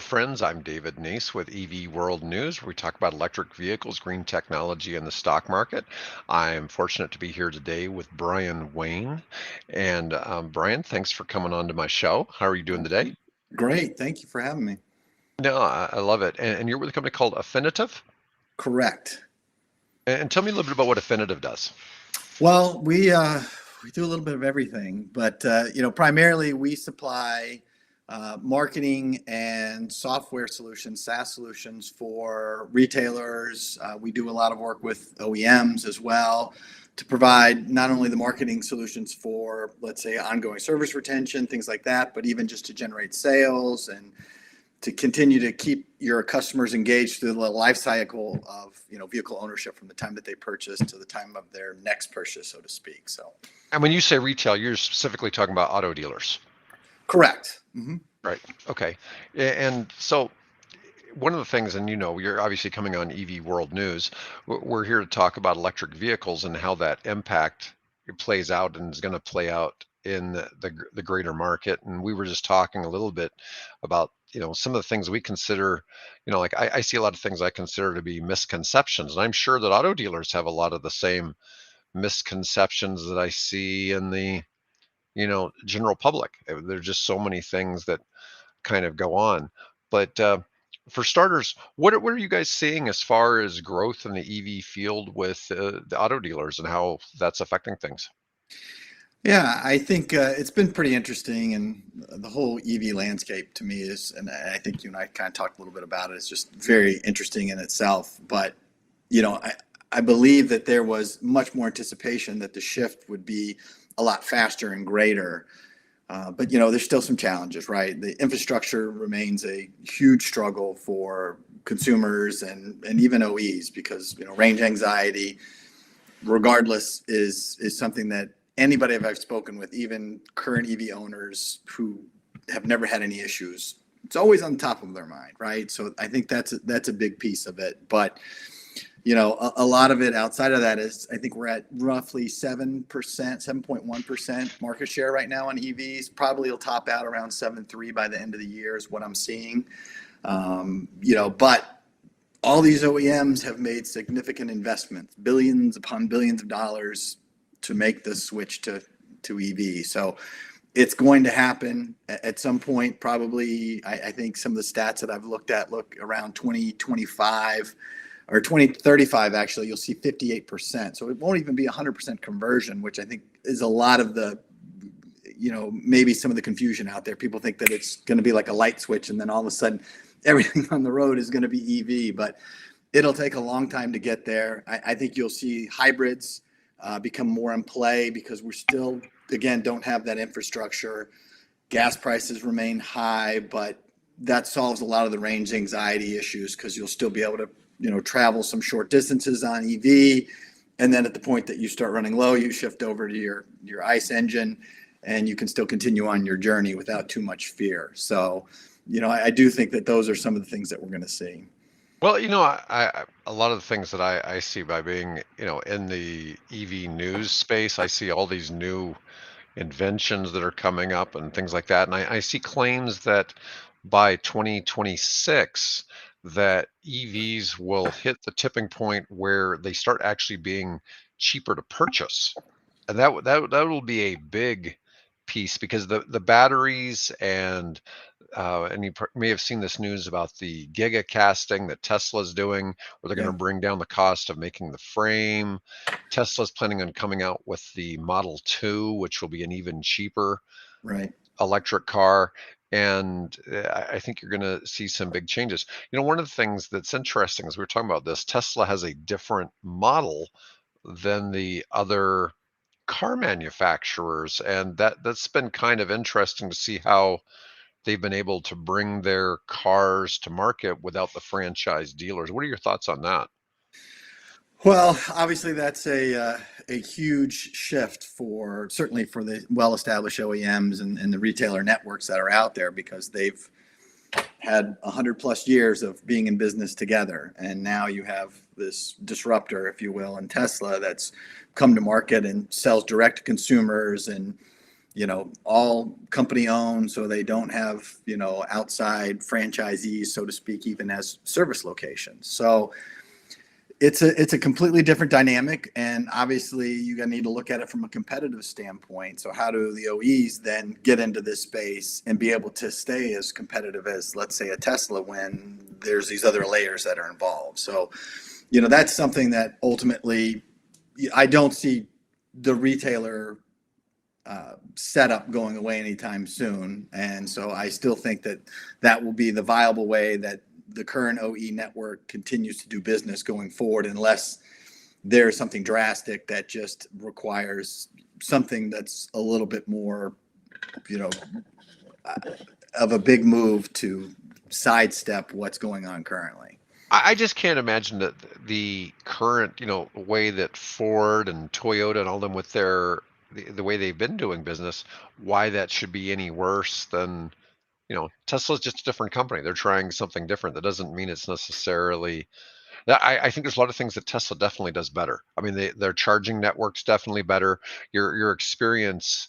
Friends, I'm David Neese with EV World News, where we talk about electric vehicles, green technology, and the stock market. I am fortunate to be here today with Brian Wayne. And Brian, thanks for coming on to my show. How are you doing today? Great. Thank you for having me. No, I love it. And you're with a company called Affinitiv? Correct. And tell me a little bit about what Affinitiv does. Well, we do a little bit of everything, but primarily we supply marketing and software solutions, SaaS solutions for retailers. We do a lot of work with OEMs as well to provide not only the marketing solutions for, let's say, ongoing service retention, things like that, but even just to generate sales and to continue to keep your customers engaged through the life cycle of vehicle ownership from the time that they purchase to the time of their next purchase, so to speak. So And when you say retail, you're specifically talking about auto dealers, correct. right? Okay. And so one of the things, and you're obviously coming on EV World News. We're here to talk about electric vehicles and how that impact plays out and is going to play out in the greater market. And we were just talking a little bit about, some of the things we consider, like I see a lot of things I consider to be misconceptions. And I'm sure that auto dealers have a lot of the same misconceptions that I see in the, general public. There's just so many things that kind of go on. But for starters, what are you guys seeing as far as growth in the EV field with the auto dealers and how that's affecting things? Yeah, I think it's been pretty interesting, and the whole EV landscape to me is, and I think you and I kind of talked a little bit about it. It's just very interesting in itself. But I believe that there was much more anticipation that the shift would be a lot faster and greater. But there's still some challenges, right? The infrastructure remains a huge struggle for consumers and even OEs because range anxiety, regardless, is something that anybody I've spoken with, even current EV owners who have never had any issues, it's always on top of their mind, right? So I think that's a big piece of it. But a lot of it outside of that is, I think we're at roughly 7%, 7.1% market share right now on EVs. Probably will top out around 7.3 by the end of the year is what I'm seeing. But all these OEMs have made significant investments, billions upon billions of dollars to make this switch to EV. So it's going to happen at some point, probably. I think some of the stats that I've looked at look around 2025 or 2035, actually, you'll see 58%. So it won't even be 100% conversion, which I think is a lot of the, maybe some of the confusion out there. People think that it's going to be like a light switch and then all of a sudden everything on the road is going to be EV, but it'll take a long time to get there. I think you'll see hybrids become more in play because we're still, again, don't have that infrastructure. Gas prices remain high, but that solves a lot of the range anxiety issues because you'll still be able to travel some short distances on EV. And then at the point that you start running low, you shift over to your ICE engine and you can still continue on your journey without too much fear. So, I do think that those are some of the things that we're going to see. Well, a lot of the things that I see by being, in the EV news space, I see all these new inventions that are coming up and things like that. And I see claims that by 2026, that EVs will hit the tipping point where they start actually being cheaper to purchase. And that will be a big piece because the batteries and you may have seen this news about the giga casting that Tesla's doing, where they're going Yeah, to bring down the cost of making the frame. Tesla's planning on coming out with the Model 2, which will be an even cheaper right. electric car. And I think you're going to see some big changes. One of the things that's interesting is we were talking about this, Tesla has a different model than the other car manufacturers. And that's been kind of interesting to see how they've been able to bring their cars to market without the franchise dealers. What are your thoughts on that? Well, obviously that's a huge shift for certainly for the well-established OEMs and the retailer networks that are out there because they've had 100+ years of being in business together, and now you have this disruptor, if you will, in Tesla that's come to market and sells direct to consumers and all company owned, so they don't have, outside franchisees, so to speak, even as service locations. So it's a completely different dynamic, and obviously you need to look at it from a competitive standpoint. So how do the OEs then get into this space and be able to stay as competitive as, let's say, a Tesla, when there's these other layers that are involved? So that's something that ultimately I don't see the retailer setup going away anytime soon. And so I still think that will be the viable way that the current OE network continues to do business going forward, unless there's something drastic that just requires something that's a little bit more, of a big move to sidestep what's going on currently. I just can't imagine that the current, way that Ford and Toyota and all them with the way they've been doing business, why that should be any worse than, Tesla's just a different company. They're trying something different. That doesn't mean it's necessarily. I think there's a lot of things that Tesla definitely does better. I mean, their charging network's definitely better. Your experience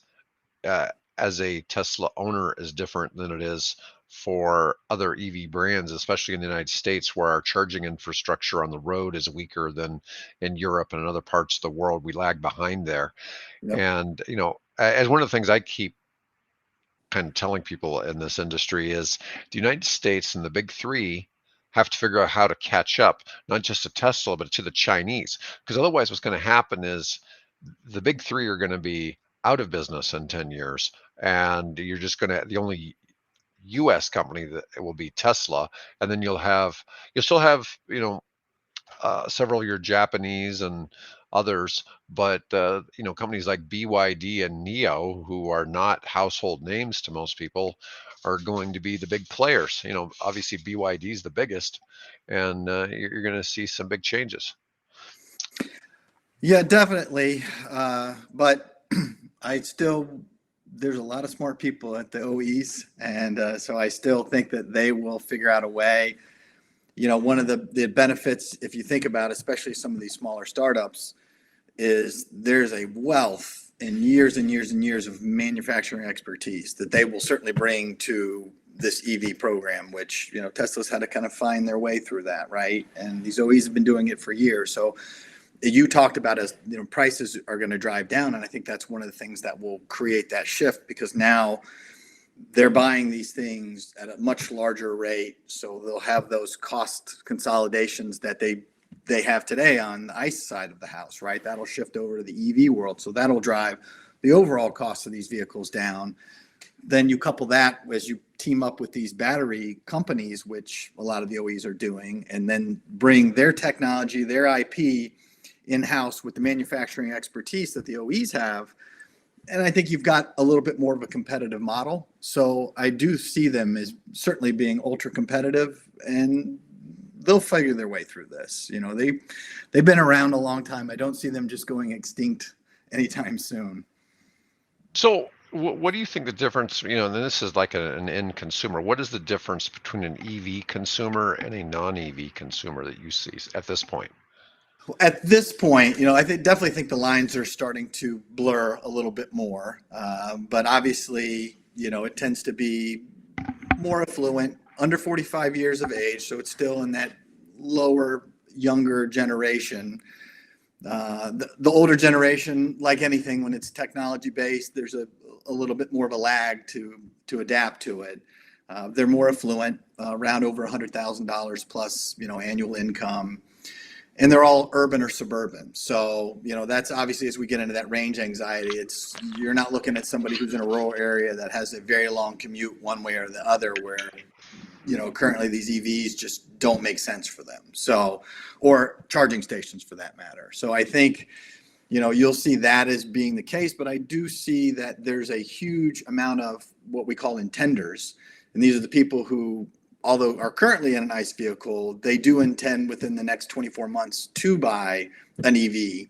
uh, as a Tesla owner is different than it is for other EV brands, especially in the United States, where our charging infrastructure on the road is weaker than in Europe and in other parts of the world. We lag behind there. Yep. And, as one of the things I keep kind of telling people in this industry is the United States and the big three have to figure out how to catch up, not just to Tesla, but to the Chinese. Because otherwise, what's going to happen is the big three are going to be out of business in 10 years. And you're just going to, the only US company that will be Tesla. And then you'll still have, several of your Japanese and others, but companies like BYD and NEO, who are not household names to most people, are going to be the big players. Obviously BYD is the biggest, and you're going to see some big changes. Yeah, definitely. But there's a lot of smart people at the OEs. And so I still think that they will figure out a way. One of the benefits, if you think about, especially some of these smaller startups, is there's a wealth and years and years and years of manufacturing expertise that they will certainly bring to this EV program, which, Tesla's had to kind of find their way through that, right? And these OEs have been doing it for years. So you talked about, as prices are going to drive down, and I think that's one of the things that will create that shift, because now they're buying these things at a much larger rate, so they'll have those cost consolidations that they have today on the ICE side of the house, right? That'll shift over to the EV world, so that'll drive the overall cost of these vehicles down. Then you couple that as you team up with these battery companies, which a lot of the OEs are doing, and then bring their technology, their IP in-house with the manufacturing expertise that the OEs have. And I think you've got a little bit more of a competitive model. So I do see them as certainly being ultra competitive, and they'll figure their way through this. They've been around a long time. I don't see them just going extinct anytime soon. So what do you think the difference, and this is like an end consumer, what is the difference between an EV consumer and a non-EV consumer that you see at this point? At this point, definitely think the lines are starting to blur a little bit more. But obviously, it tends to be more affluent, under 45 years of age. So it's still in that lower, younger generation. The older generation, like anything, when it's technology based, there's a little bit more of a lag to adapt to it. They're more affluent, around over $100,000 plus, annual income. And they're all urban or suburban. So, that's obviously, as we get into that range anxiety, you're not looking at somebody who's in a rural area that has a very long commute one way or the other, where, currently these EVs just don't make sense for them. So, or charging stations for that matter. So I think, you'll see that as being the case, but I do see that there's a huge amount of what we call intenders. And these are the people who, although are currently in an ICE vehicle, they do intend within the next 24 months to buy an EV.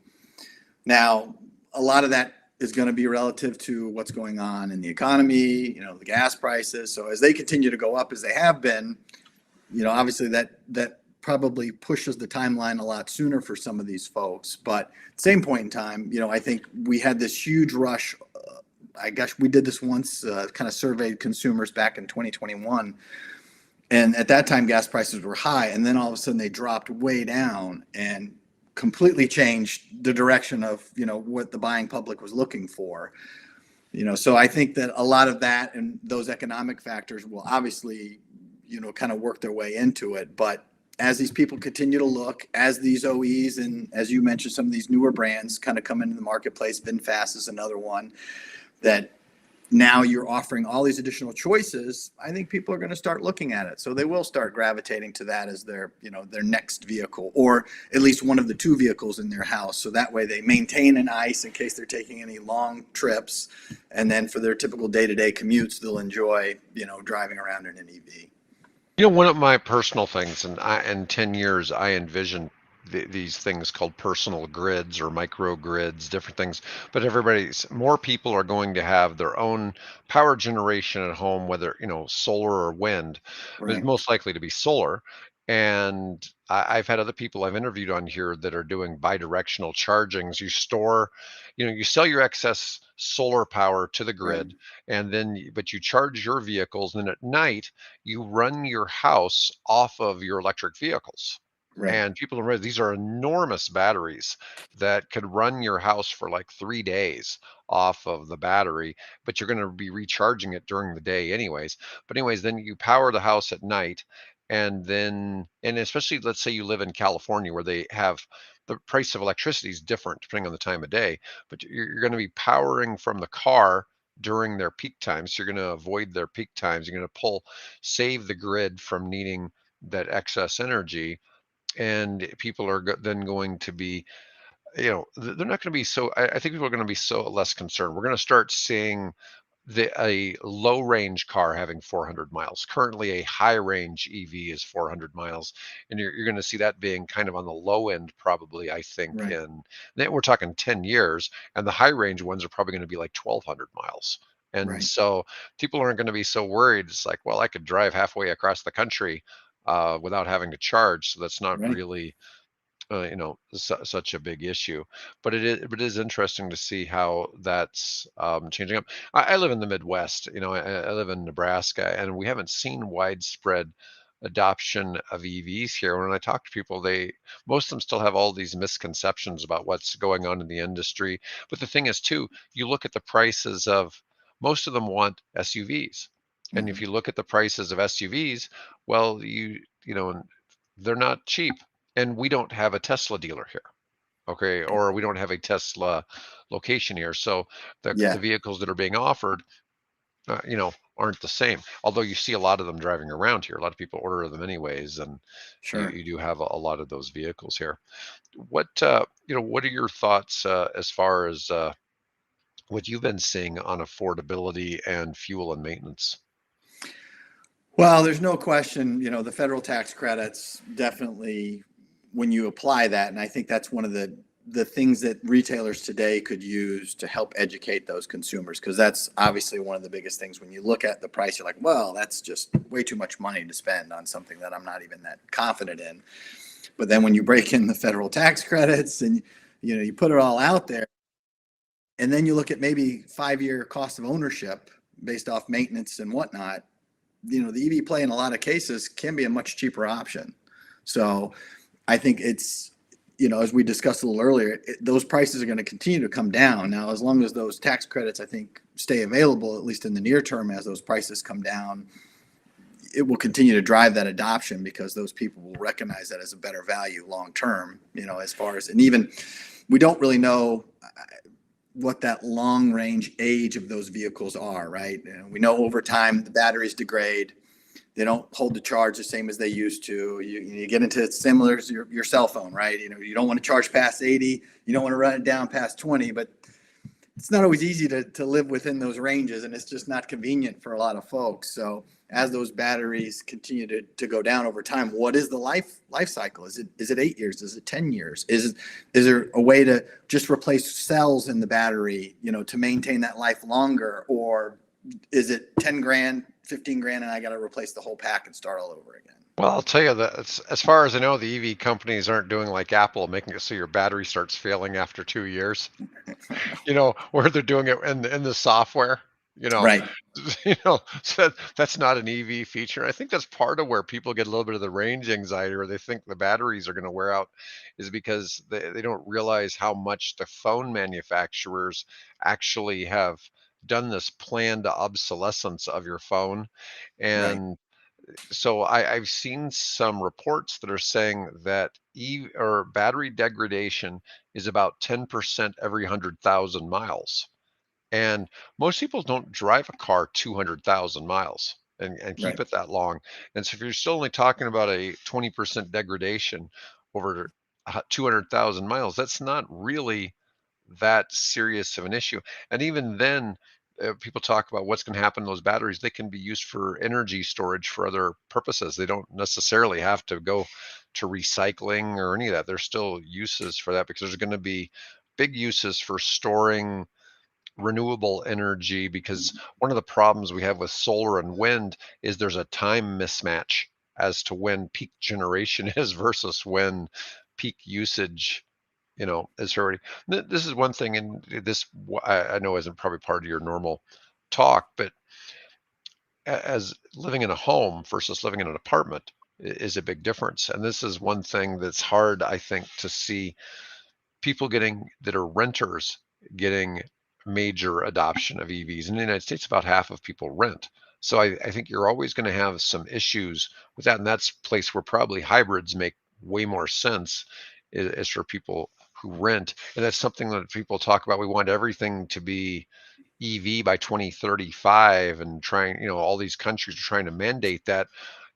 Now, a lot of that is going to be relative to what's going on in the economy, the gas prices. So as they continue to go up, as they have been, obviously that probably pushes the timeline a lot sooner for some of these folks. But at the same point in time, I think we had this huge rush I guess we did this once, kind of surveyed consumers back in 2021. And at that time, gas prices were high. And then all of a sudden they dropped way down and completely changed the direction of, what the buying public was looking for. So I think that a lot of that and those economic factors will obviously, kind of work their way into it. But as these people continue to look, as these OEs and as you mentioned, some of these newer brands kind of come into the marketplace, VinFast is another one that now you're offering all these additional choices. I think people are going to start looking at it. So they will start gravitating to that as their next vehicle, or at least one of the two vehicles in their house. So that way they maintain an ICE in case they're taking any long trips. And then for their typical day-to-day commutes, they'll enjoy, driving around in an EV. One of my personal things, and in 10 years, I envision these things called personal grids or micro grids, different things. But more people are going to have their own power generation at home, whether, solar or wind. It's Right. most likely to be solar. And I've had other people I've interviewed on here that are doing bidirectional chargings. You sell your excess solar power to the Right. grid, but you charge your vehicles, and then at night, you run your house off of your electric vehicles. Right. And people don't realize these are enormous batteries that could run your house for like 3 days off of the battery, but you're going to be recharging it during the day anyways. But anyways, then you power the house at night, and especially let's say you live in California where they have the price of electricity is different depending on the time of day, but you're going to be powering from the car during their peak times. So you're going to avoid their peak times. You're going to save the grid from needing that excess energy, and people are then going to be, they're not going to be so. I think people are going to be so less concerned. We're going to start seeing a low range car having 400 miles. Currently, a high range EV is 400 miles, and you're going to see that being kind of on the low end, probably. I think Right. then we're talking 10 years, and the high range ones are probably going to be like 1,200 miles. And Right. so people aren't going to be so worried. It's like, well, I could drive halfway across the country without having to charge, so that's not Right. really such a big issue. But it is interesting to see how that's changing up. I live in the Midwest. I live in Nebraska, and we haven't seen widespread adoption of EVs here. When I talk to people, most of them still have all these misconceptions about what's going on in the industry. But the thing is, too, you look at the prices of most of them want SUVs. And if Mm-hmm. you look at the prices of SUVs, well, they're not cheap, and we don't have a Tesla dealer here, okay, or we don't have a Tesla location here. So the Yeah. vehicles that are being offered, aren't the same. Although you see a lot of them driving around here, a lot of people order them anyways, and you, Sure. you do have a lot of those vehicles here. What are your thoughts as far as what you've been seeing on affordability and fuel and maintenance? Well, there's no question, the federal tax credits definitely when you apply that, and I think that's one of the things that retailers today could use to help educate those consumers, because that's obviously one of the biggest things. When you look at the price, you're like, well, that's just way too much money to spend on something that I'm not even that confident in. But then when you break in the federal tax credits and you put it all out there, and then you look at maybe 5-year cost of ownership based off maintenance and whatnot, the EV play in a lot of cases can be a much cheaper option. So I think it's, as we discussed a little earlier, those prices are going to continue to come down. Now, as long as those tax credits, I think, stay available, at least in the near term, as those prices come down, it will continue to drive that adoption because those people will recognize that as a better value long term, as far as, and even we don't really know what that long range age of those vehicles are, right? We know over time the batteries degrade. They don't hold the charge the same as they used to. You get into similar as your cell phone, right? You don't want to charge past 80. You don't want to run it down past 20, but it's not always easy to live within those ranges, and it's just not convenient for a lot of folks. So as those batteries continue to go down over time, what is the life cycle? Is it 8 years? Is it 10 years? Is there a way to just replace cells in the battery, to maintain that life longer? Or is it 10 grand, 15 grand, and I got to replace the whole pack and start all over again? Well, I'll tell you that as far as I know, the EV companies aren't doing like Apple, making it so your battery starts failing after 2 years. Where they're doing it in the software, you know, Right, so that's not an EV feature. I think that's part of where people get a little bit of the range anxiety, or they think the batteries are going to wear out, is because they don't realize how much the phone manufacturers actually have done this planned obsolescence of your phone. right, And so I've seen some reports that are saying that or battery degradation is about 10% every 100,000 miles. And most people don't drive a car 200,000 miles and keep right, it that long. And so if you're still only talking about a 20% degradation over 200,000 miles, that's not really that serious of an issue. And even then, people talk about what's going to happen to those batteries. They can be used for energy storage for other purposes. They don't necessarily have to go to recycling or any of that. There's still uses for that, because there's going to be big uses for storing renewable energy, because one of the problems we have with solar and wind is there's a time mismatch as to when peak generation is versus when peak usage is already. This is one thing, and this I know isn't probably part of your normal talk, but as living in a home versus living in an apartment is a big difference. And this is one thing that's hard, I think, to see people getting that are renters getting major adoption of EVs. In the United States, about half of people rent. So I think you're always going to have some issues with that. And that's a place where probably hybrids make way more sense, is for people who rent. And that's something that people talk about. We want everything to be EV by 2035, and trying, all these countries are trying to mandate that.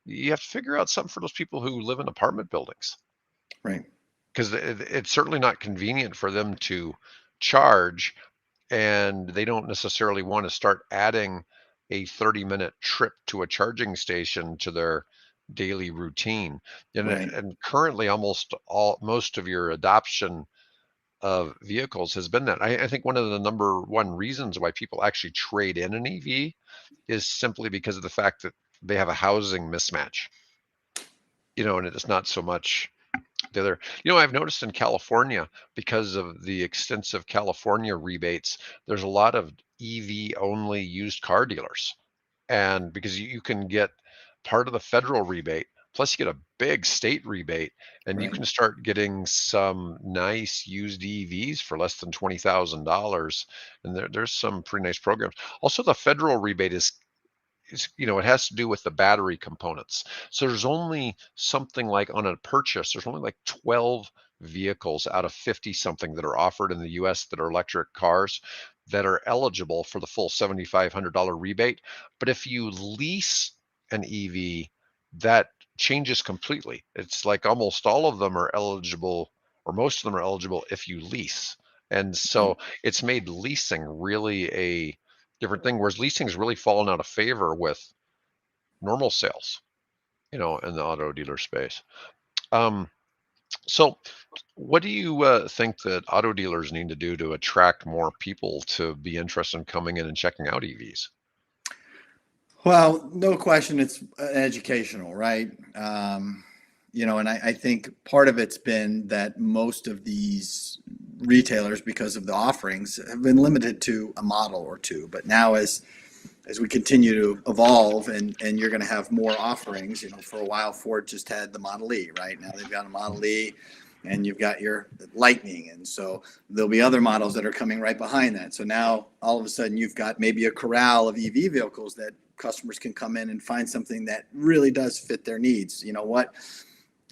You have to figure out something for those people who live in apartment buildings, right, because it's certainly not convenient for them to charge, and they don't necessarily want to start adding a 30-minute trip to a charging station to their daily routine. right. And currently, most of your adoption of vehicles has been that. I think one of the number one reasons why people actually trade in an EV is simply because of the fact that they have a housing mismatch, and it's not so much the other. I've noticed in California, because of the extensive California rebates, there's a lot of EV only used car dealers. And because you can get part of the federal rebate, plus you get a big state rebate, and you Right. can start getting some nice used EVs for less than $20,000. And there's some pretty nice programs. Also, the federal rebate it has to do with the battery components. So there's only something like, on a purchase, there's only like 12 vehicles out of 50 something that are offered in the US that are electric cars that are eligible for the full $7,500 rebate. But if you lease an EV, that changes completely. It's like almost all of them are eligible, or most of them are eligible if you lease. And Right. so it's made leasing really a different thing, whereas leasing's really fallen out of favor with normal sales, in the auto dealer space. Um, so what do you think that auto dealers need to do to attract more people to be interested in coming in and checking out EVs? Well, no question, it's educational, right? And I think part of it's been that most of these retailers, because of the offerings, have been limited to a model or two. But now, as we continue to evolve, and you're going to have more offerings, for a while Ford just had the Model E, right? Now they've got a Model E, and you've got your Lightning, and so there'll be other models that are coming right behind that. So now all of a sudden you've got maybe a corral of EV vehicles that customers can come in and find something that really does fit their needs. You know what?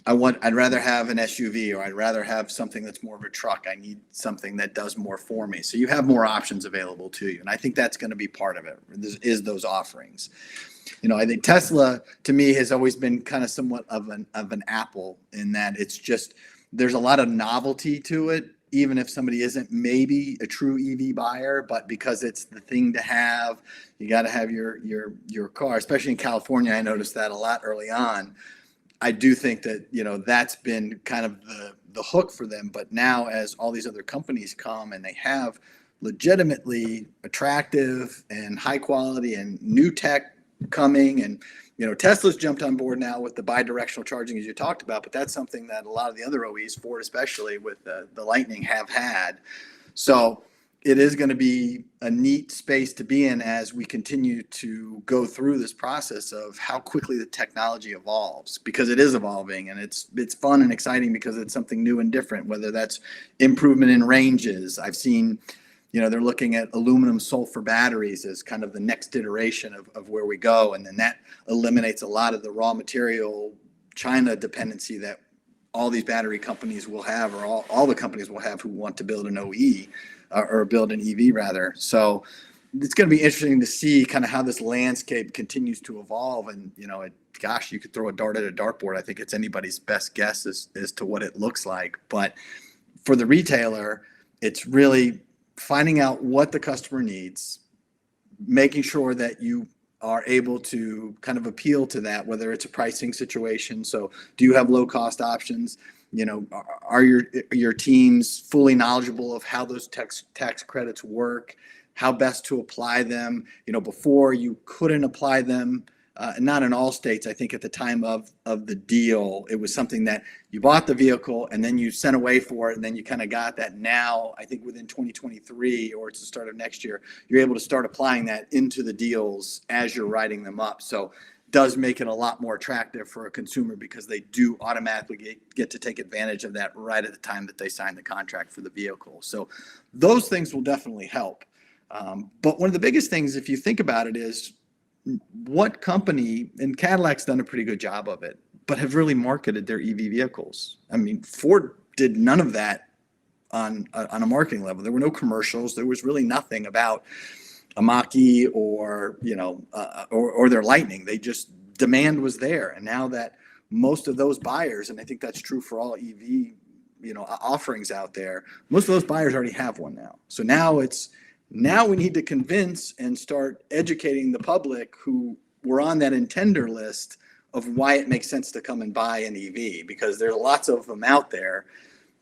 I'd rather have an SUV, or I'd rather have something that's more of a truck. I need something that does more for me. So you have more options available to you. And I think that's going to be part of it, is those offerings. I think Tesla, to me, has always been kind of somewhat of an Apple, in that it's just, there's a lot of novelty to it, even if somebody isn't maybe a true EV buyer. But because it's the thing to have, you got to have your car, especially in California. I noticed that a lot early on. I do think that, that's been kind of the hook for them. But now, as all these other companies come and they have legitimately attractive and high quality and new tech coming, and Tesla's jumped on board now with the bi-directional charging, as you talked about, but that's something that a lot of the other OEs, Ford especially with the Lightning, have had. So it is going to be a neat space to be in as we continue to go through this process of how quickly the technology evolves, because it is evolving, and it's fun and exciting because it's something new and different, whether that's improvement in ranges. I've seen, they're looking at aluminum sulfur batteries as kind of the next iteration of where we go. And then that eliminates a lot of the raw material China dependency that all these battery companies will have, or all the companies will have who want to build an OE or build an EV rather. So it's going to be interesting to see kind of how this landscape continues to evolve. And, gosh, you could throw a dart at a dartboard. I think it's anybody's best guess as to what it looks like. But for the retailer, it's really finding out what the customer needs, making sure that you are able to kind of appeal to that, whether it's a pricing situation. So do you have low cost options? Are your teams fully knowledgeable of how those tax credits work, how best to apply them? Before you couldn't apply them, not in all states. I think at the time of the deal, it was something that you bought the vehicle and then you sent away for it, and then you kind of got that. Now, I think within 2023 or it's the start of next year, you're able to start applying that into the deals as you're writing them up. So does make it a lot more attractive for a consumer because they do automatically get to take advantage of that right at the time that they sign the contract for the vehicle. So those things will definitely help. But one of the biggest things, if you think about it, is what company, and Cadillac's done a pretty good job of it, but have really marketed their EV vehicles. I mean, Ford did none of that on a marketing level. There were no commercials. There was really nothing about a Mach-E or their Lightning. They just, demand was there. And now that most of those buyers, and I think that's true for all EV offerings out there, most of those buyers already have one now. So now we need to convince and start educating the public who were on that intender list of why it makes sense to come and buy an EV, because there's lots of them out there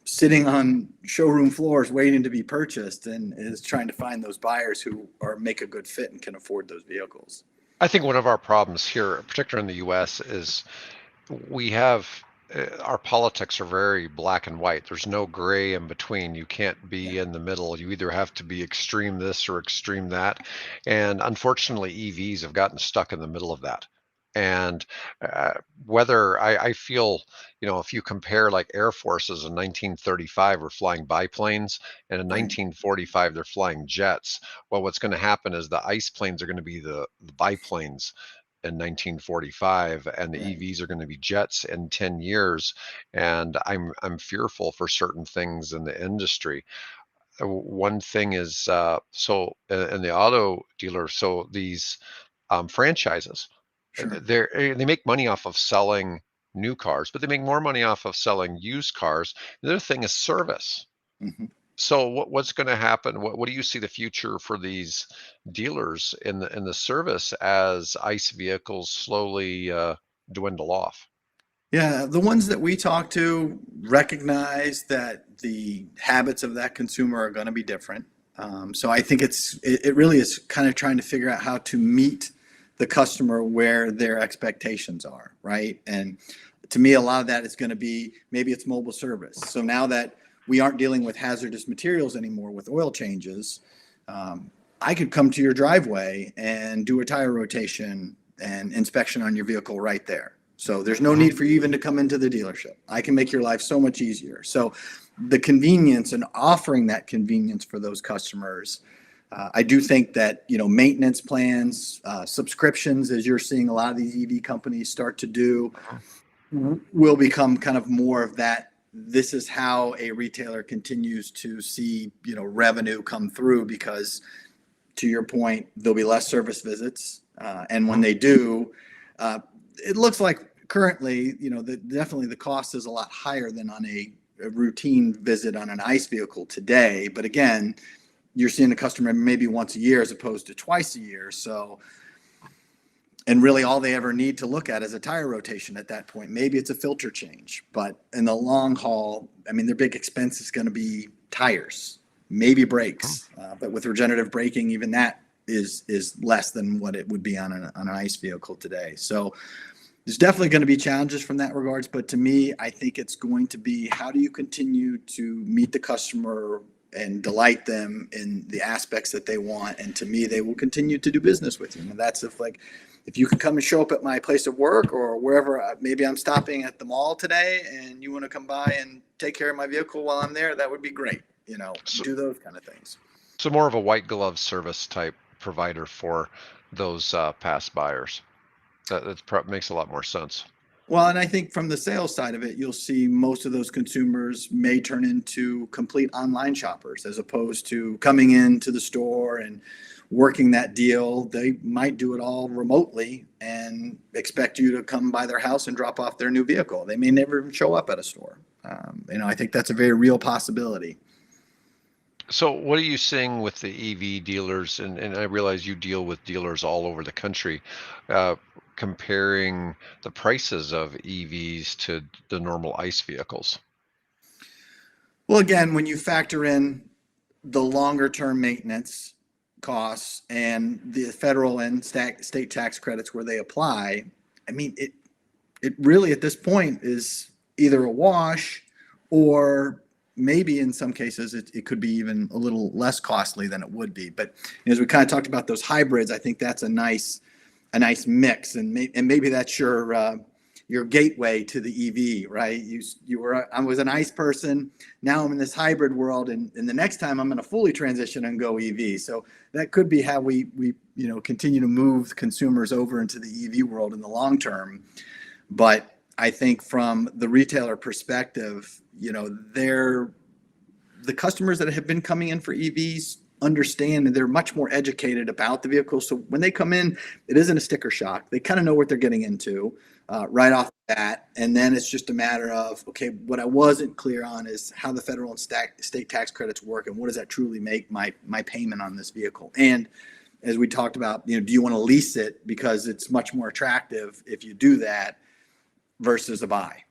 sitting on showroom floors waiting to be purchased, and is trying to find those buyers who make a good fit and can afford those vehicles. I think one of our problems here, particularly in the US, is we have our politics are very black and white. There's no gray in between. You can't be Yeah, in the middle. You either have to be extreme this or extreme that. And unfortunately, EVs have gotten stuck in the middle of that. And uh, whether I feel, if you compare like Air Forces in 1935 were flying biplanes, and in right. 1945 they're flying jets. Well, what's going to happen is the ice planes are going to be the biplanes in 1945, and the Right. EVs are going to be jets in 10 years. And I'm fearful for certain things in the industry. One thing is in the auto dealer, so these franchises, Sure. they make money off of selling new cars, but they make more money off of selling used cars. The other thing is service. Hmm. So what's going to happen? What do you see the future for these dealers in the service as ICE vehicles slowly dwindle off? Yeah, the ones that we talk to recognize that the habits of that consumer are going to be different. So I think it really is kind of trying to figure out how to meet the customer where their expectations are, right? And to me, a lot of that is going to be, maybe it's mobile service. So now that we aren't dealing with hazardous materials anymore with oil changes, I could come to your driveway and do a tire rotation and inspection on your vehicle right there. So there's no Mhm. need for you even to come into the dealership. I can make your life so much easier. So the convenience and offering that convenience for those customers, I do think that maintenance plans, subscriptions, as you're seeing a lot of these EV companies start to do, will become kind of more of that. This is how a retailer continues to see revenue come through, because to your point, there'll be less service visits, and when Mhm. they do, it looks like currently, definitely the cost is a lot higher than on a routine visit on an ICE vehicle today. But again, you're seeing the customer maybe once a year as opposed to twice a year. So, and really all they ever need to look at is a tire rotation at that point. Maybe it's a filter change, but in the long haul, I mean, their big expense is going to be tires, maybe Mhm. brakes. But with regenerative braking, even that is less than what it would be on an ICE vehicle today. So there's definitely going to be challenges from that regards, but to me, I think it's going to be how do you continue to meet the customer and delight them in the aspects that they want, and to me, they will continue to do business with you. And that's if you can come and show up at my place of work or wherever, maybe I'm stopping at the mall today, and you want to come by and take care of my vehicle while I'm there, that would be great. So, Do those kind of things. so more of a white glove service type provider for those past buyers. That makes a lot more sense. Well, and I think from the sales side of it, you'll see most of those consumers may turn into complete online shoppers as opposed to coming into the store and working that deal. They might do it all remotely and expect you to come by their house and drop off their new vehicle. They may never even show up at a store. I think that's a very real possibility. So what are you seeing with the EV dealers? And I realize you deal with dealers all over the country, uh, comparing the prices of EVs to the normal ICE vehicles. Well, again, when you factor in the longer term maintenance costs and the federal and state tax credits where they apply, I mean, it really at this point is either a wash, or maybe in some cases it could be even a little less costly than it would be. But as we kind of talked about those hybrids, I think that's a nice mix, and maybe that's your gateway to the EV, right? I was an ICE person, now I'm in this hybrid world, and the next time I'm going to fully transition and go EV. So that could be how we continue to move consumers over into the EV world in the long term. But I think from the retailer perspective, the customers that have been coming in for EVs understand, and they're much more educated about the vehicle. So when they come in, it isn't a sticker shock. They kind of know what they're getting into right off the bat. And then it's just a matter of, okay, what I wasn't clear on is how the federal and state tax credits work, and what does that truly make my payment on this vehicle. And as we talked about, do you want to lease it because it's much more attractive if you do that versus a buy?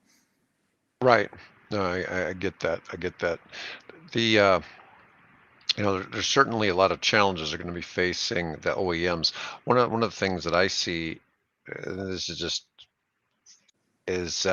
Right. No, I get that. I get that. The there's certainly a lot of challenges are going to be facing the OEMs. One of the things that I see, this is just is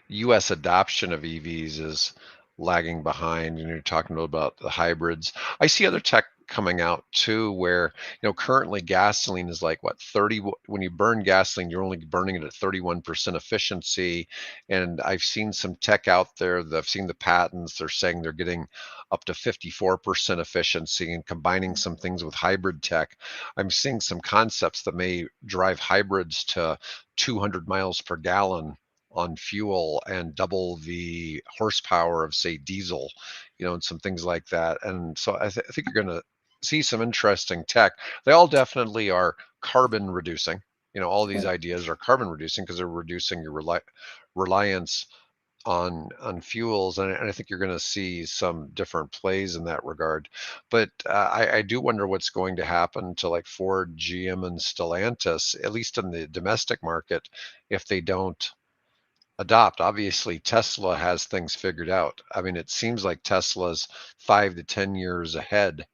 U.S. adoption of EVs is lagging behind. And you're talking about the hybrids. I see other tech coming out too, where currently gasoline is like what 30. When you burn gasoline, you're only burning it at 31% efficiency. And I've seen some tech out there that I've seen the patents. They're saying they're getting up to 54% efficiency and combining some things with hybrid tech. I'm seeing some concepts that may drive hybrids to 200 miles per gallon on fuel and double the horsepower of, say, diesel, and some things like that. And so I think you're going to see some interesting tech. They all definitely are carbon reducing. All these Right. ideas are carbon reducing because they're reducing your reliance on fuels, and I think you're going to see some different plays in that regard. But I do wonder what's going to happen to like Ford, GM, and Stellantis, at least in the domestic market, if they don't adopt. Obviously, Tesla has things figured out. I mean, it seems like Tesla's 5 to 10 years ahead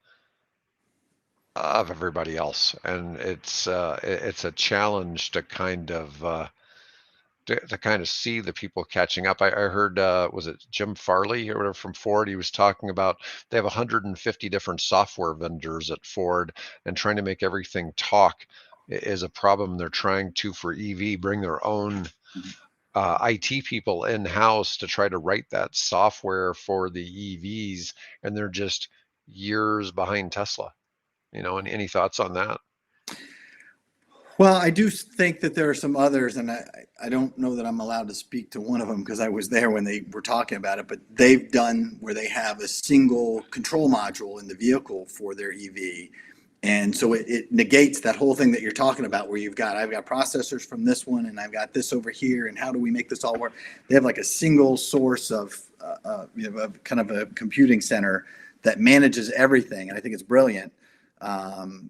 of everybody else, and it's a challenge to kind of see the people catching up. I heard was it Jim Farley or whatever from Ford? He was talking about they have 150 different software vendors at Ford, and trying to make everything talk is a problem. They're trying to, for EV, bring their own IT people in house to try to write that software for the EVs, and they're just years behind Tesla. And any thoughts on that? Well, I do think that there are some others, and I don't know that I'm allowed to speak to one of them because I was there when they were talking about it, but they've done where they have a single control module in the vehicle for their EV. And so it negates that whole thing that you're talking about where I've got processors from this one and I've got this over here, and how do we make this all work? They have like a single source of, kind of a computing center that manages everything. And I think it's brilliant.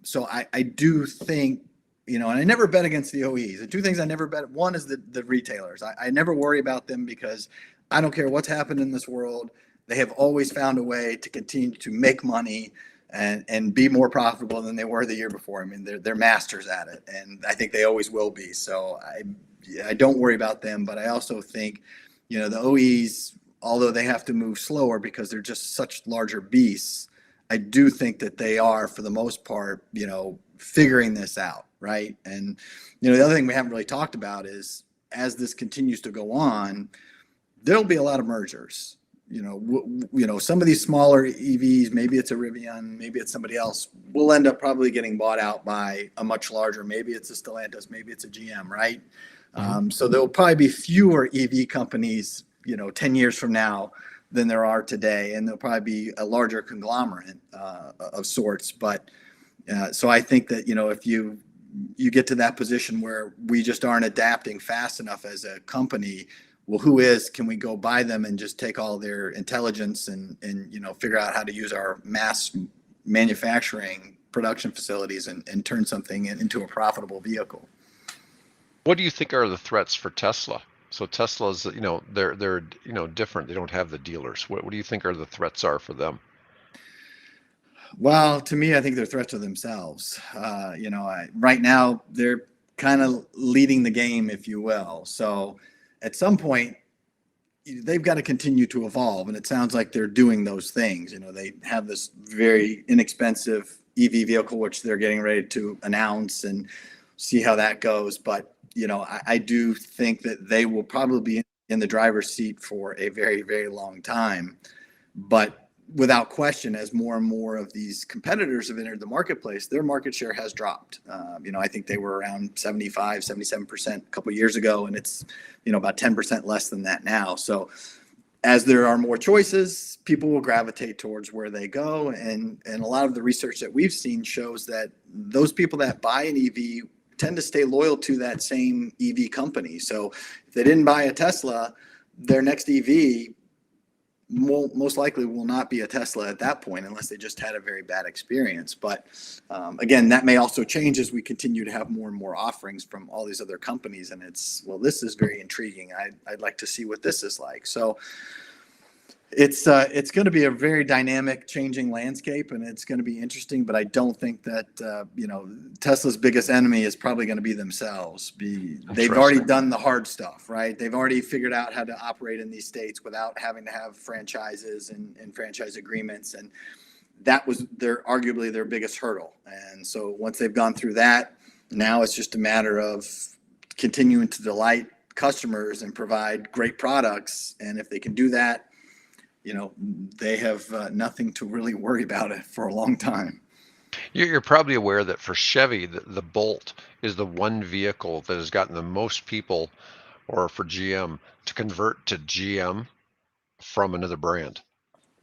So I do think, and I never bet against the OEs. The two things I never bet, one is the retailers. I never worry about them because I don't care what's happened in this world. They have always found a way to continue to make money, and be more profitable than they were the year before. I mean, they're masters at it, and I think they always will be. So I don't worry about them, but I also think, the OEs, although they have to move slower because they're just such larger beasts, I do think that they are, for the most part, figuring this out, right? And the other thing we haven't really talked about is, as this continues to go on, there'll be a lot of mergers. Some of these smaller EVs, maybe it's a Rivian, maybe it's somebody else, will end up probably getting bought out by a much larger, maybe it's a Stellantis, maybe it's a GM, right? Hmm. So there'll probably be fewer EV companies, 10 years from now than there are today, and there'll probably be a larger conglomerate of sorts. But so I think that, if you get to that position where we just aren't adapting fast enough as a company, well, can we go buy them and just take all their intelligence and figure out how to use our mass manufacturing production facilities and turn something into a profitable vehicle? What do you think are the threats for Tesla? So Tesla's, they're different. They don't have the dealers. What do you think are the threats are for them? Well, to me, I think they're threats to themselves. Right now they're kind of leading the game, if you will. So at some point, they've got to continue to evolve, and it sounds like they're doing those things. They have this very inexpensive EV vehicle, which they're getting ready to announce, and see how that goes. But I do think that they will probably be in the driver's seat for a very, very long time. But without question, as more and more of these competitors have entered the marketplace, their market share has dropped. I think they were around 75, 77% a couple of years ago, and it's, about 10% less than that now. So as there are more choices, people will gravitate towards where they go. And a lot of the research that we've seen shows that those people that buy an EV tend to stay loyal to that same EV company. So if they didn't buy a Tesla, their next EV most likely will not be a Tesla at that point, unless they just had a very bad experience. But again, that may also change as we continue to have more and more offerings from all these other companies. And this is very intriguing. I'd like to see what this is like. So it's going to be a very dynamic, changing landscape, and it's going to be interesting. But I don't think that Tesla's biggest enemy is probably going to be themselves. They've already done the hard stuff, right? They've already figured out how to operate in these states without having to have franchises and franchise agreements, and that was arguably their biggest hurdle. And so once they've gone through that, now it's just a matter of continuing to delight customers and provide great products. And if they can do that, they have nothing to really worry about it for a long time. You're probably aware that for Chevy, the Bolt is the one vehicle that has gotten the most people, or for GM, to convert to GM from another brand,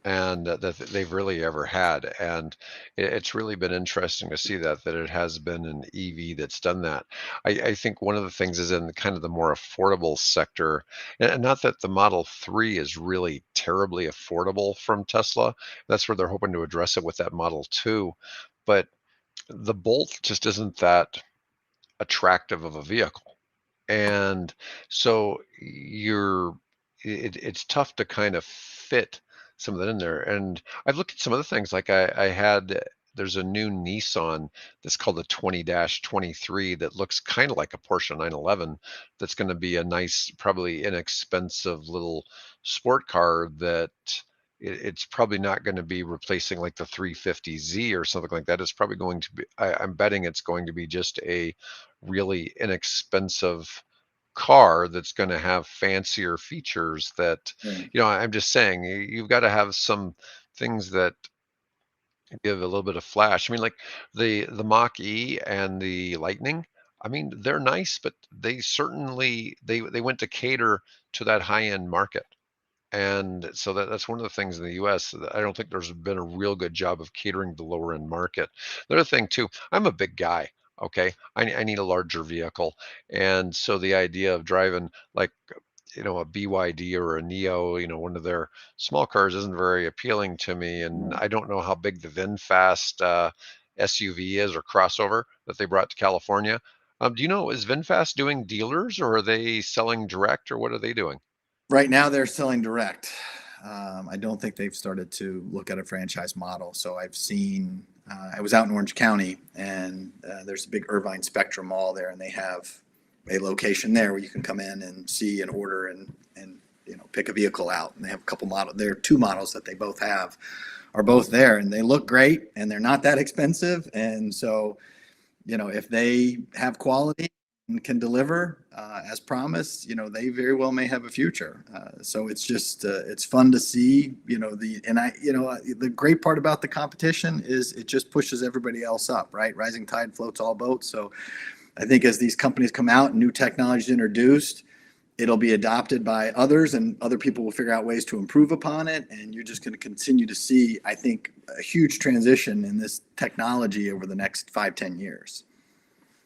and that they've really ever had. And it's really been interesting to see that it has been an EV that's done that. I think one of the things is in kind of the more affordable sector, and not that the Model 3 is really terribly affordable from Tesla. That's where they're hoping to address it with that Model 2. But the Bolt just isn't that attractive of a vehicle. And so it's tough to kind of fit some of that in there. And I've looked at some other things, like there's a new Nissan that's called the 20-23 that looks kind of like a Porsche 911, that's going to be a nice, probably inexpensive little sport car that it's probably not going to be replacing like the 350Z or something like that. It's probably going to be, I'm betting it's going to be just a really inexpensive car that's going to have fancier features that, Right. I'm just saying, you've got to have some things that give a little bit of flash. I mean, like the Mach E and the Lightning, I mean, they're nice, but they certainly they went to cater to that high-end market. And so that's one of the things in the US that I don't think there's been a real good job of catering the lower end market. The other thing too, I'm a big guy. Okay. I need a larger vehicle. And so the idea of driving like, a BYD or a Neo, one of their small cars isn't very appealing to me. And Right. I don't know how big the VinFast SUV is, or crossover, that they brought to California. Do you know, is VinFast doing dealers, or are they selling direct, or what are they doing? Right now, they're selling direct. I don't think they've started to look at a franchise model. So I've seen, I was out in Orange County, and there's a big Irvine Spectrum Mall there, and they have a location there where you can come in and see and order and pick a vehicle out. And they have a couple models. There are two models that they both have, are both there, and they look great, and they're not that expensive. And so, if they have quality and can deliver as promised, they very well may have a future. So it's just it's fun to see, the great part about the competition is it just pushes everybody else up, right? Rising tide floats all boats. So I think as these companies come out and new technology is introduced, it'll be adopted by others, and other people will figure out ways to improve upon it. And you're just going to continue to see, I think, a huge transition in this technology over the next 5-10 years.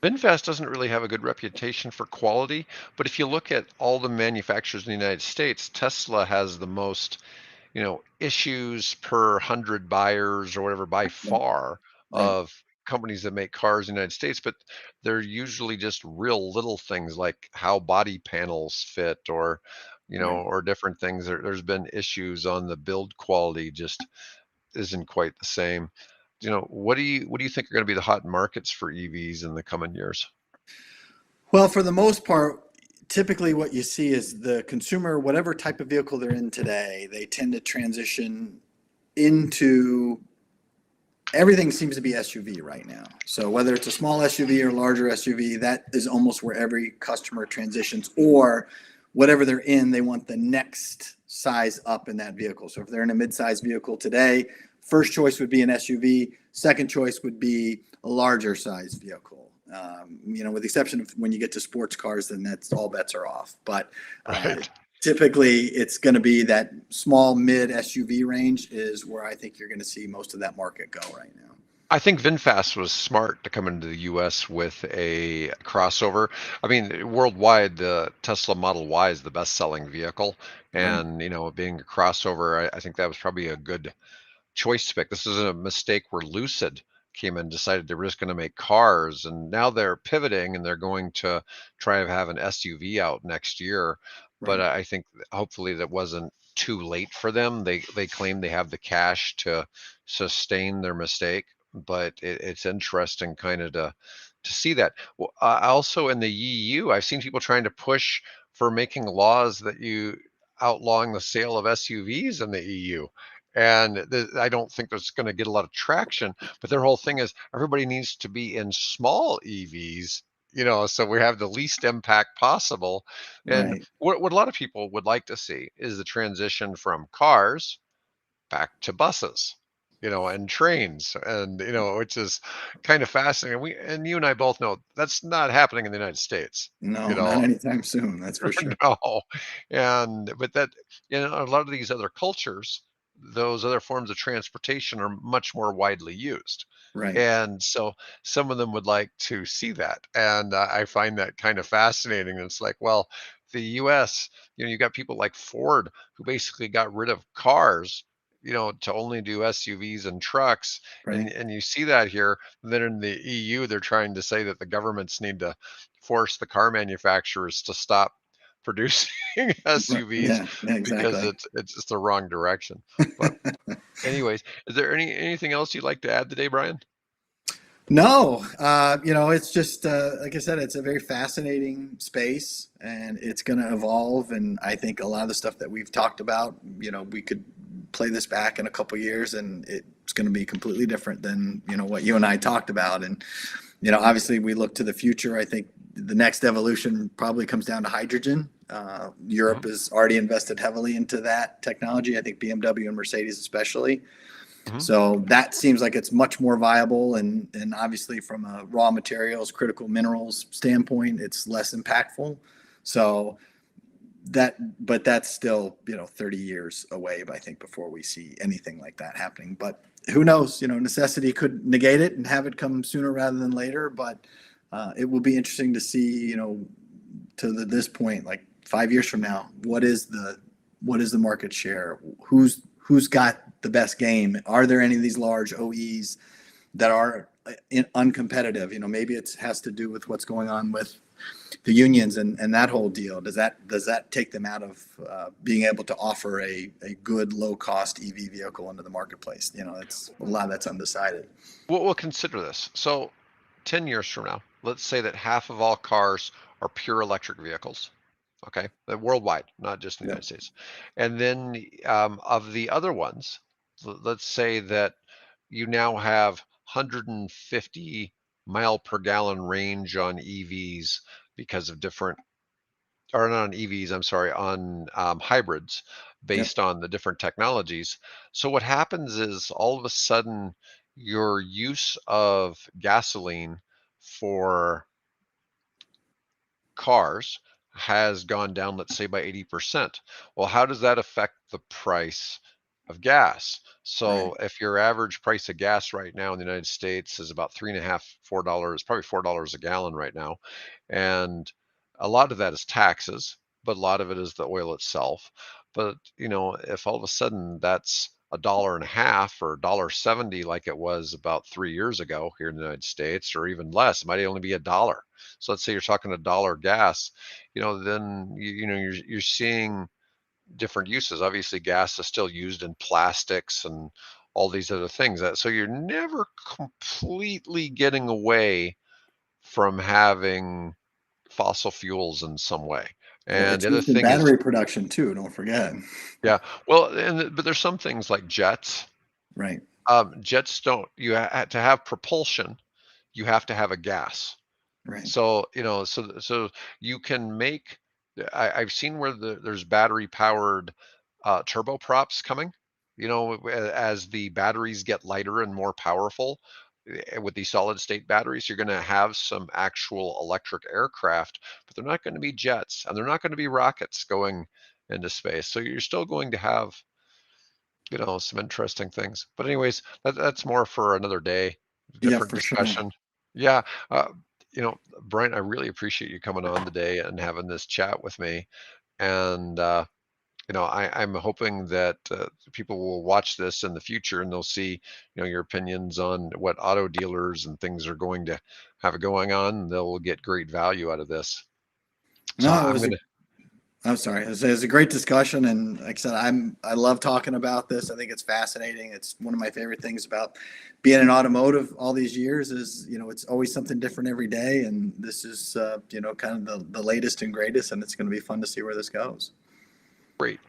VinFast doesn't really have a good reputation for quality, but if you look at all the manufacturers in the United States, Tesla has the most, issues per 100 buyers or whatever by Right. far Right. of companies that make cars in the United States, but they're usually just real little things like how body panels fit Right. or different things. There's been issues on the build quality just isn't quite the same. What do you think are going to be the hot markets for EVs in the coming years? Well, for the most part, typically what you see is the consumer, whatever type of vehicle they're in today, they tend to transition into everything seems to be SUV right now. So whether it's a small SUV or larger SUV, that is almost where every customer transitions, or whatever they're in, they want the next size up in that vehicle. So if they're in a mid-size vehicle today, first choice would be an SUV. Second choice would be a larger size vehicle. With the exception of when you get to sports cars, then that's all bets are off. But Right. typically, it's going to be that small mid SUV range is where I think you're going to see most of that market go right now. I think VinFast was smart to come into the US with a crossover. I mean, worldwide, the Tesla Model Y is the best-selling vehicle. Right. And, being a crossover, I think that was probably a good choice to pick. This is a mistake where Lucid came in and decided they were just going to make cars, and now they're pivoting and they're going to try to have an SUV out next year. But Right. I think hopefully that wasn't too late for them. They claim they have the cash to sustain their mistake, but it's interesting kind of to see that. Well, also in the EU, I've seen people trying to push for making laws that you outlawing the sale of SUVs in the EU. And I don't think that's going to get a lot of traction. But their whole thing is everybody needs to be in small EVs, so we have the least impact possible. And Right. what a lot of people would like to see is the transition from cars back to buses, and trains, and which is kind of fascinating. And you and I both know that's not happening in the United States. You No, not know, anytime soon. That's for sure. no. And but that a lot of these other cultures, those other forms of transportation are much more widely used. Right. And so some of them would like to see that. And I find that kind of fascinating. It's like, well, the US, you got people like Ford who basically got rid of cars, to only do SUVs and trucks. And Right. and you see that here. Then in the EU, they're trying to say that the governments need to force the car manufacturers to stop producing Right. SUVs Yeah. Yeah. because Exactly. it's just the wrong direction. But anyways, is there anything else you'd like to add today, Brian? No, it's just like I said, it's a very fascinating space, and it's going to evolve. And I think a lot of the stuff that we've talked about, we could play this back in a couple of years, and it's going to be completely different than what you and I talked about. And obviously, we look to the future. I think the next evolution probably comes down to hydrogen. Europe Mhm, has already invested heavily into that technology. I think BMW and Mercedes especially. mhm. So that seems like it's much more viable, and obviously from a raw materials, critical minerals standpoint, it's less impactful. So but that's still 30 years away, I think, before we see anything like that happening. But who knows? Necessity could negate it and have it come sooner rather than later. But it will be interesting to see, this point, like 5 years from now, what is the market share? Who's got the best game? Are there any of these large OEs that are uncompetitive? Maybe it has to do with what's going on with the unions and that whole deal, does that take them out of being able to offer a good low cost EV vehicle into the marketplace? It's a lot that's undecided. We'll consider this. So 10 years from now, let's say that half of all cars are pure electric vehicles. Okay, worldwide, not just in the Yeah. United States. And then of the other ones, let's say that you now have 150 mile per gallon range on EVs because of different, or not on EVs, I'm sorry, on hybrids Yep. based on the different technologies. So what happens is all of a sudden your use of gasoline for cars has gone down, let's say by 80%. Well, how does that affect the price of gas? Right. So if your average price of gas right now in the United States is about three and a half, $4, probably $4 a gallon right now. And a lot of that is taxes, but a lot of it is the oil itself. But if all of a sudden that's a dollar and a half or $1.70 like it was about 3 years ago here in the United States, or even less, it might only be a dollar. So let's say you're talking a dollar gas, then you're seeing different uses. Obviously, gas is still used in plastics and all these other things. So you're never completely getting away from having fossil fuels in some way. Well, And it's the other used in thing is, battery production too. Don't forget. yeah, well, but there's some things like jets. Right. Jets don't. To have propulsion, you have to have a gas. Right. So, so you can make, I've seen where there's battery powered turboprops coming, as the batteries get lighter and more powerful with these solid state batteries, you're going to have some actual electric aircraft, but they're not going to be jets and they're not going to be rockets going into space. So you're still going to have, some interesting things. But anyways, that's more for another day, Yeah, different for sure. discussion. Yeah, uh, Brian, I really appreciate you coming on today and having this chat with me. And I'm hoping that people will watch this in the future and they'll see, your opinions on what auto dealers and things are going to have going on. And they'll get great value out of this. So No, it I'm was a gonna. I'm sorry. It was a great discussion, and like I said, I love talking about this. I think it's fascinating. It's one of my favorite things about being in automotive all these years is it's always something different every day, and this is kind of the latest and greatest, and it's going to be fun to see where this goes. Great.